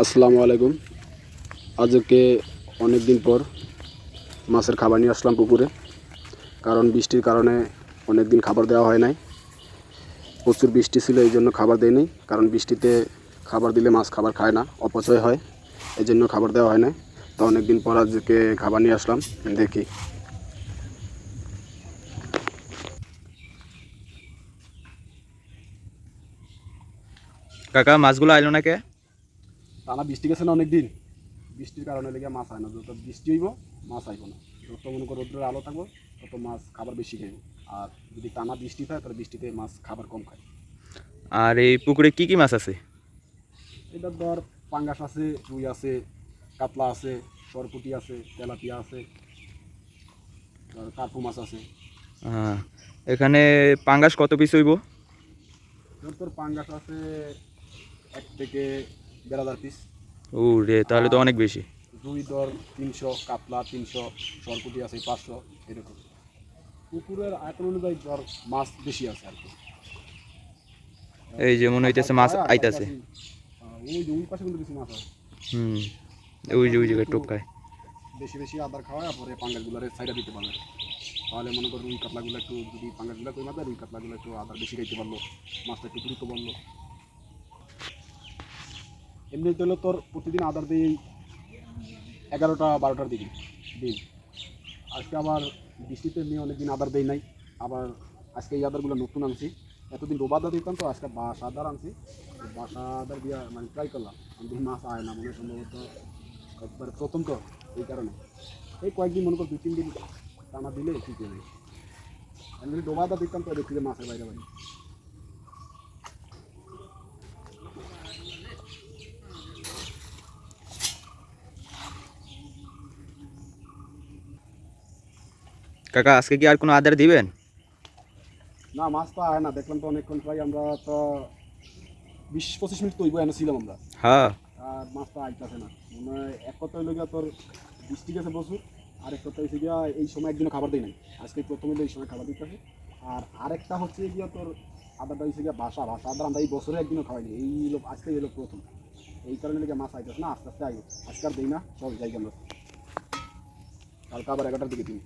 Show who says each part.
Speaker 1: আসসালামু আলাইকুম। আজকে অনেক দিন পর মাছের খাবার নিয়ে আসলাম পুকুরে। কারণ বৃষ্টির কারণে অনেক দিন খাবার দেওয়া হয় নাই। প্রচুর বৃষ্টি ছিল, এই জন্য খাবার দেয়নি। কারণ বৃষ্টিতে খাবার দিলে মাছ খাবার খায় না, অপচয় হয়, এই জন্য খাবার দেওয়া হয় না। তো অনেক দিন পর আজকে খাবার নিয়ে আসলাম, দেখি।
Speaker 2: কাকা মাছগুলো আইলো না কে?
Speaker 1: টানা বৃষ্টি গেছে না অনেক দিন, বৃষ্টির কারণে লেগে মাছ হয় না। যত বৃষ্টি হইব মাছ আইব না, যত মনে করো রোদ্রের আলো থাকবো তত মাছ খাবার বেশি খাইব। আর যদি টানা বৃষ্টি হয় তাহলে বৃষ্টিতে মাছ খাবার কম খায়।
Speaker 2: আর এই পুকুরে কি কি মাছ আছে?
Speaker 1: এটা ধর পাঙ্গাস আছে, রুই আছে, কাতলা আছে, সরপুটি আছে, তেলাপিয়া আছে, আর কার্পু মাছ আছে।
Speaker 2: আহ, এখানে পাঙ্গাস কত পিস হইব?
Speaker 1: তোর পাঙ্গাস আছে 1 থেকে 1,500 পিস।
Speaker 2: ও রে, তাহলে তো
Speaker 1: আর
Speaker 2: অনেক বেশি।
Speaker 1: রুই ধর 300, কাতলা 300, সরপুটি আছে 500, এরকম। পুকুরের আয়তন অনুযায়ী ধর মাছ বেশি আছে আর কি।
Speaker 2: এই যে
Speaker 1: যদি
Speaker 2: মনে
Speaker 1: খাবার
Speaker 2: হইতেছে মাছ
Speaker 1: খাওয়ায়
Speaker 2: আইতাছে।
Speaker 1: পাশাপাশি ওই যে ওই পাশে কিন্তু কিছু মাছ আছে।
Speaker 2: হুম, ওই যে
Speaker 1: তারপর
Speaker 2: ওই
Speaker 1: যদি
Speaker 2: জায়গায়
Speaker 1: একটু
Speaker 2: টোকায়।
Speaker 1: বেশি বেশি আদার খাওয়ায় পরে পাঙ্গাসগুলোরে সাইডে দিতে পারবে। তাহলে মনে করো রুই কাতলাগুলো একটু, যদি পাঙ্গাসগুলো কই মাছ রুই কাতলাগুলো একটু আদার বেশি খাইতে পারলো, মাছটা একটু দ্রুত বললো। এমনি হলো তোর প্রতিদিন আদার দিই 11টা 12টার দিকে দিন। আজকে আবার বৃষ্টিতে নিয়ে অনেকদিন আদার দেই নাই। আবার আজকে এই আদারগুলো নতুন আনছি। এতদিন রোবা আদা দিতাম, তো আজকে বাসা আদার আনছি। বাসা আদার দিয়ে মানে ট্রাই করলাম, আমি মাছ আয় না মনে হয়, সম্ভবত একবার প্রথম তো, এই কারণে। এই কয়েকদিন মনে কর 2-3 দিন টানা দিলে ঠিক হয়ে যায়। আমি যদি ডোবা আদা দিতাম তো দেখছি যে মাছের বাইরে বাইরে।
Speaker 2: কাকা আজকে কি আর কোনো আদার দিবেন?
Speaker 1: না, মাছ তো আয় না, দেখলাম তো অনেকক্ষণ প্রায় আমরা তো 20-25 মিনিট তো ওইব এনে ছিলাম আমরা।
Speaker 2: হ্যাঁ।
Speaker 1: আর মাছ তো আইতাছে না। মানে এক কথা হইলো গিয়া তোর বৃষ্টি গেছে প্রচুর। আরেক কথা হচ্ছে গিয়া এই সময় একদিনও খাবার দেয় নাই। আজকে প্রথমে এই সময় খাবার দিতেছে। আর আরেকটা হচ্ছে গিয়া তোর আদারটা হচ্ছে গিয়া বাসা বাসা আদার আমরা এই বছরে একদিনও খাওয়াইনি, এই হলো আজকে এলো প্রথম। এই কারণে লেগে মাছ আইতেছে না, আস্তে আস্তে আইব। আজকে আর দেই না, সব জায়গা আমরা কালকে আবার 11টার দিকে দিন।